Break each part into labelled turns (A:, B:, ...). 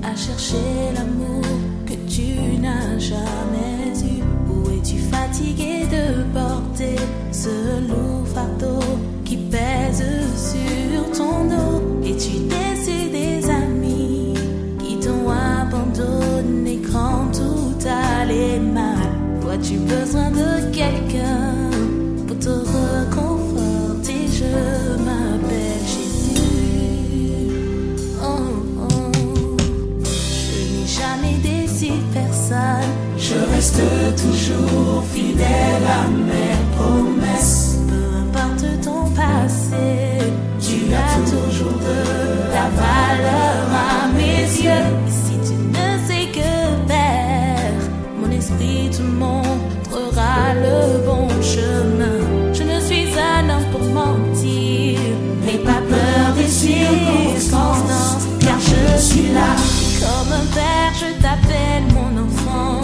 A: à chercher l'amour que tu n'as jamais eu. Où es-tu fatigué de porter ce lourd fardeau qui pèse sur ton dos? Es-tu déçu des amis qui t'ont abandonné quand tout allait mal? As-tu besoin de quelqu'un pour te réconforter? Je m'appelle Jésus. Oh, oh. Je n'ai jamais déçu personne. Je reste toujours fidèle à mes promesses. Peu importe ton passé, tu as toujours de la valeur à mes yeux. Et si tu ne sais que faire, mon esprit te montrera le bon chemin. Je ne suis un homme pour mentir, n'aie pas peur des circonstances, car je suis là. Comme un père, je t'appelle mon enfant.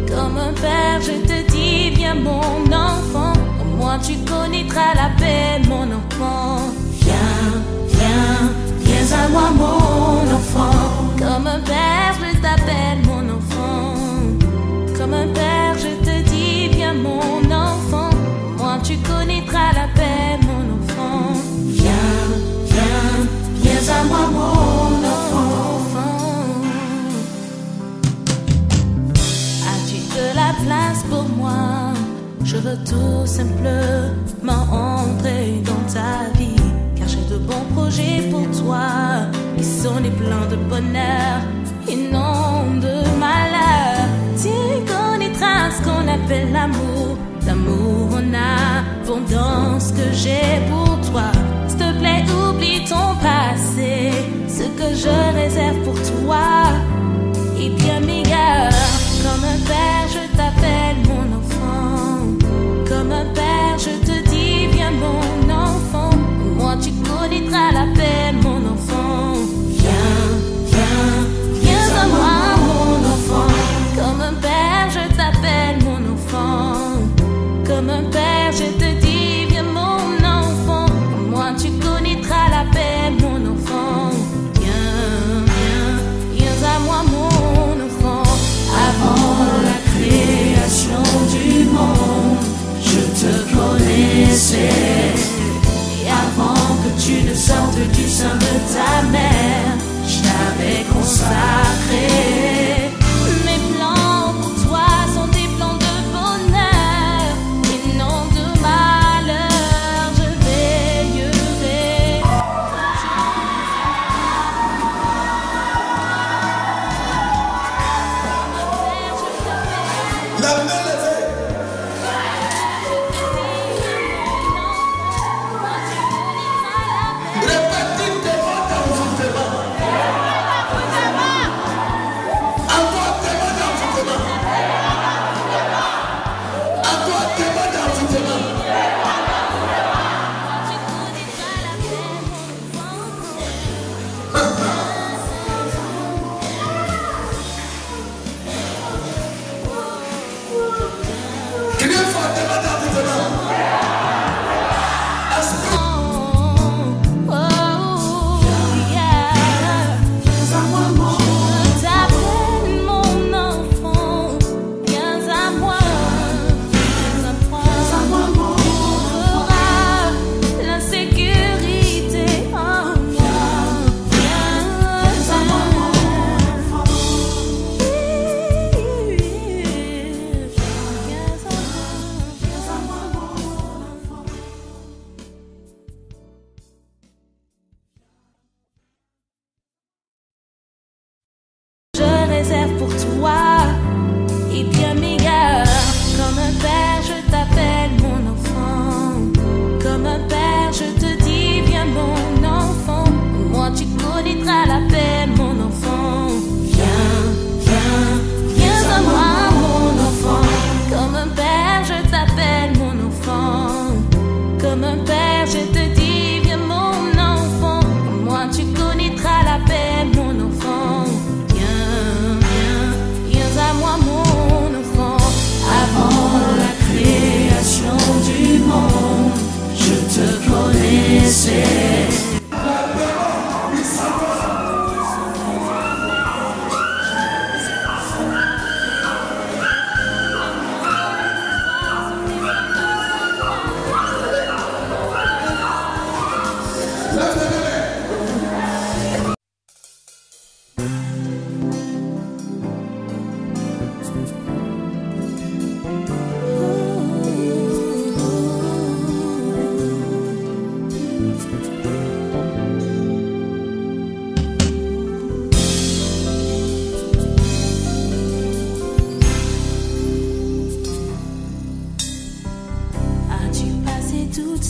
A: Comme un père, je te dis, viens mon enfant. Au moins tu connaîtras la paix, mon enfant. Viens, viens, viens à moi, mon enfant. Comme un père, je t'appelle mon enfant. Comme un père, je te dis, viens mon enfant. Moi tu connaîtras la paix, mon enfant. Viens, viens, viens à moi, mon enfant. As-tu de la place pour moi? Je veux tout simplement entrer dans ta vie, car j'ai de bons projets pour toi, qui sont des plans de bonheur et non de malheur. Tu connaîtras ce qu'on appelle l'amour, l'amour en abondance que j'ai pour toi. S'il te plaît, oublie ton passé, ce que je réserve pour toi est bien meilleur. Comme un père, je t'appelle mon enfant. Comme un père, je te dis, viens mon enfant. Moi tu connaîtras la paix, mon enfant. Viens, viens, viens à moi, mon enfant. Comme un père, je t'appelle mon enfant. Comme un père, je te dis, viens mon enfant. Moi tu connaîtras la paix, mon enfant. Viens, viens, viens à moi, mon enfant. Avant la création du monde, je te connaissais. Et avant que tu ne sortes du sein de ta mère, je t'avais consacré. Mes plans pour toi sont des plans de bonheur et non de malheur. Je veillerai.
B: La main levée. Répétez devant dans vos débats.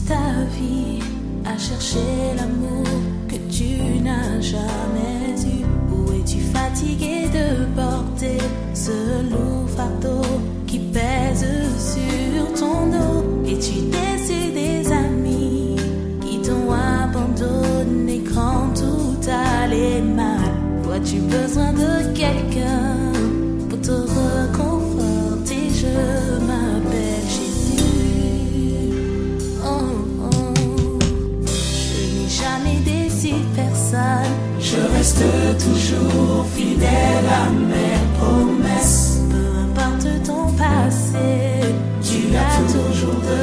A: ta vie à chercher l'amour que tu n'as jamais eu. Où es-tu fatigué de porter ce lourd fardeau qui pèse sur ton dos? Es-tu déçu des amis qui t'ont abandonné quand tout allait mal? Ou as-tu besoin de quelqu'un pour te réconforter? Je m'appelle Jésus. Oh, oh. Je n'ai jamais déçu personne.
B: Je reste toujours fidèle à mes promesses.
A: Peu importe ton passé, tu as toujours de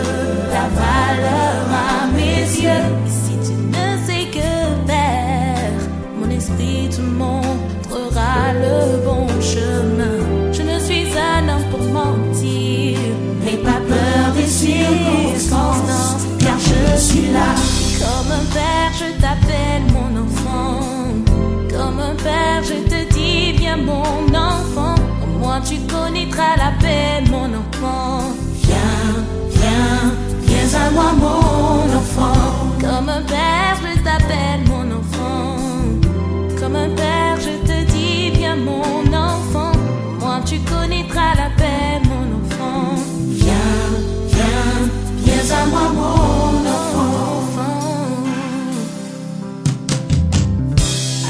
A: la valeur à mes yeux. Et si tu ne sais que faire, mon esprit te montrera le bon chemin. Je ne suis un homme pour mentir, n'aie pas peur des circonstances, car je suis là. Comme un père, je t'appelle mon enfant. Comme un père, je te dis, viens mon enfant. Au moins tu connaîtras la paix, mon enfant.
B: Viens, viens, viens à moi mon enfant.
A: Comme un père, je t'appelle mon enfant. Comme un père, je te dis, viens mon enfant. Au moins tu connaîtras la paix, mon enfant.
B: Viens, viens, viens à moi mon enfant.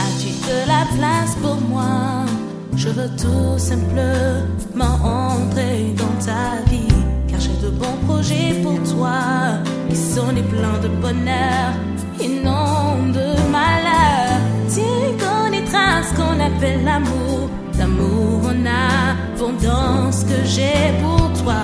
A: As-tu de la place pour moi? Je veux tout simplement entrer dans ta vie, car j'ai de bons projets pour toi, qui sont des plans de bonheur et non de malheur. Tu connaîtras ce qu'on appelle l'amour, l'amour en abondance que j'ai pour toi.